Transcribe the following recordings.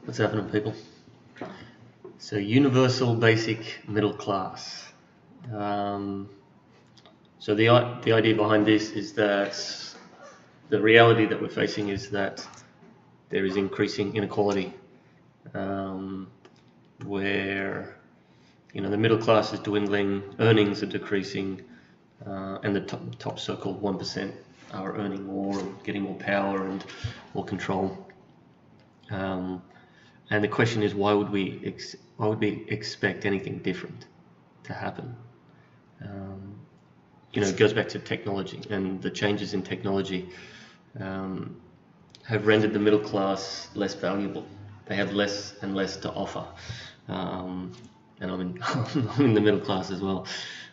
What's happening, people? So, universal basic middle class. Um, the idea behind this is that the reality that we're facing is that there is increasing inequality, where the middle class is dwindling, earnings are decreasing, and the top so-called 1% are earning more and getting more power and more control. And the question is, why would we expect anything different to happen? It goes back to technology, and the changes in technology have rendered the middle class less valuable. They have less and less to offer, and I'm in the middle class as well.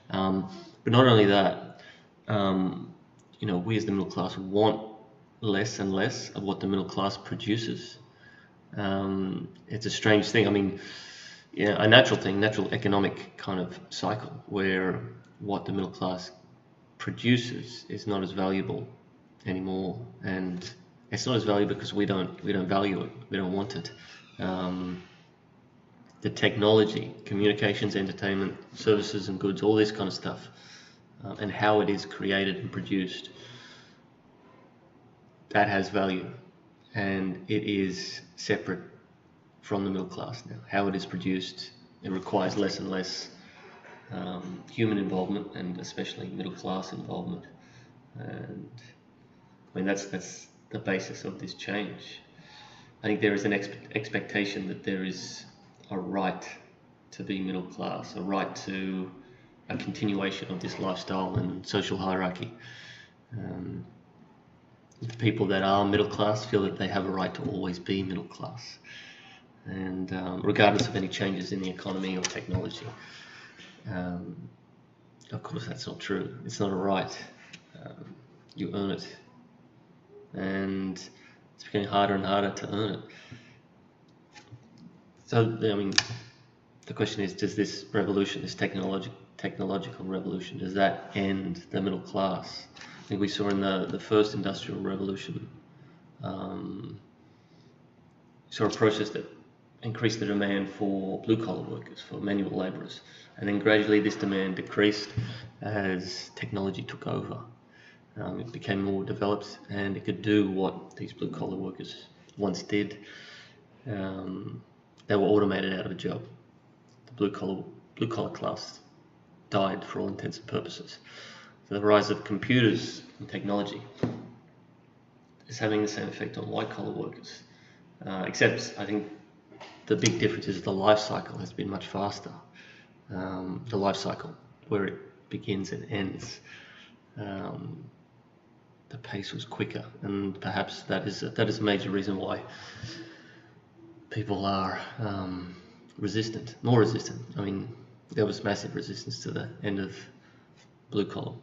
But not only that, we as the middle class want less and less of what the middle class produces. It's a strange thing. A natural economic kind of cycle where what the middle class produces is not as valuable anymore, and it's not as valuable because we don't value it, we don't want it. The technology, communications, entertainment, services and goods, all this kind of stuff, and how it is created and produced, that has value, and it is separate from the middle class now. How it is produced, it requires less and less human involvement, and especially middle class involvement. And that's the basis of this change. I think there is an expectation that there is a right to be middle class, a right to a continuation of this lifestyle and social hierarchy. The people that are middle class feel that they have a right to always be middle class, and regardless of any changes in the economy or technology. Of course, that's not true. It's not a right. You earn it, and it's becoming harder and harder to earn it. So, the question is, does this revolution, this technological revolution, does that end the middle class? I think we saw in the first industrial revolution, saw a process that increased the demand for blue-collar workers, for manual labourers, and then gradually this demand decreased as technology took over. It became more developed, and it could do what these blue-collar workers once did. They were automated out of a job. The blue-collar class died for all intents and purposes. So the rise of computers and technology is having the same effect on white-collar workers, except I think the big difference is the life cycle has been much faster. The life cycle, where it begins and ends, the pace was quicker, and perhaps that is a major reason why people are more resistant. There was massive resistance to the end of blue-collar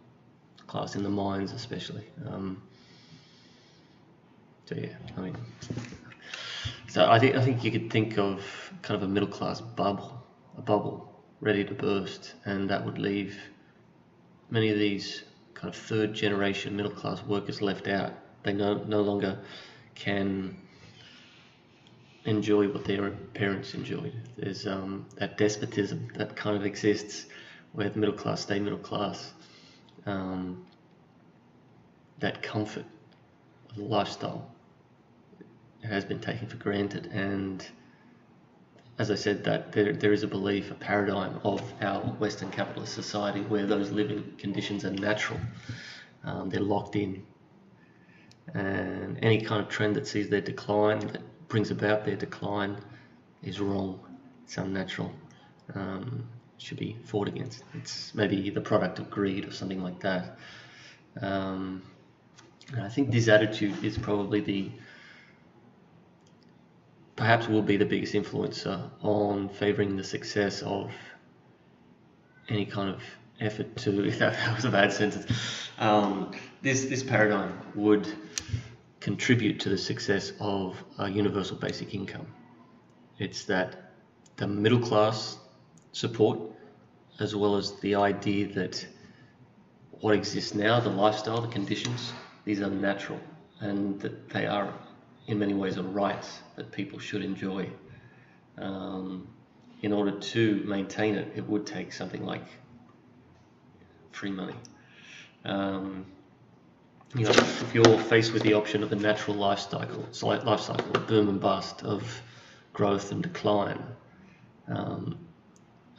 class in the mines, especially. So I think you could think of kind of a middle class bubble, a bubble ready to burst, and that would leave many of these kind of third generation middle class workers left out. They no longer can enjoy what their parents enjoyed. There's that despotism that kind of exists where the middle class stay middle class. That comfort of the lifestyle has been taken for granted, and as I said, that there is a belief, a paradigm of our Western capitalist society where those living conditions are natural. They're locked in, and any kind of trend that sees their decline, that brings about their decline, is wrong. It's unnatural. Should be fought against. It's maybe the product of greed or something like that. And I think this attitude is probably perhaps will be the biggest influencer on favouring the success of any kind of effort to, if that was a bad sentence, this paradigm would contribute to the success of a universal basic income. It's that the middle class support, as well as the idea that what exists now, the lifestyle, the conditions, these are natural, and that they are in many ways a right that people should enjoy. In order to maintain it, it would take something like free money. If you're faced with the option of a natural life cycle, boom and bust, of growth and decline, and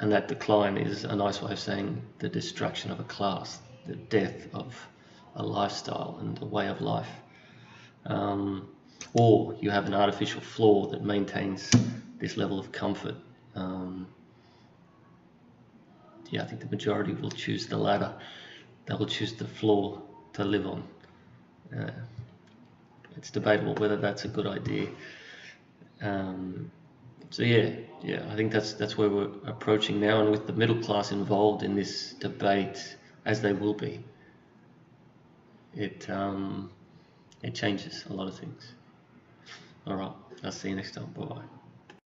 that decline is a nice way of saying the destruction of a class, the death of a lifestyle and a way of life, or you have an artificial floor that maintains this level of comfort. I think the majority will choose the latter. They will choose the floor to live on. It's debatable whether that's a good idea. I think that's where we're approaching now, and with the middle class involved in this debate, as they will be, it changes a lot of things. All right, I'll see you next time. Bye bye.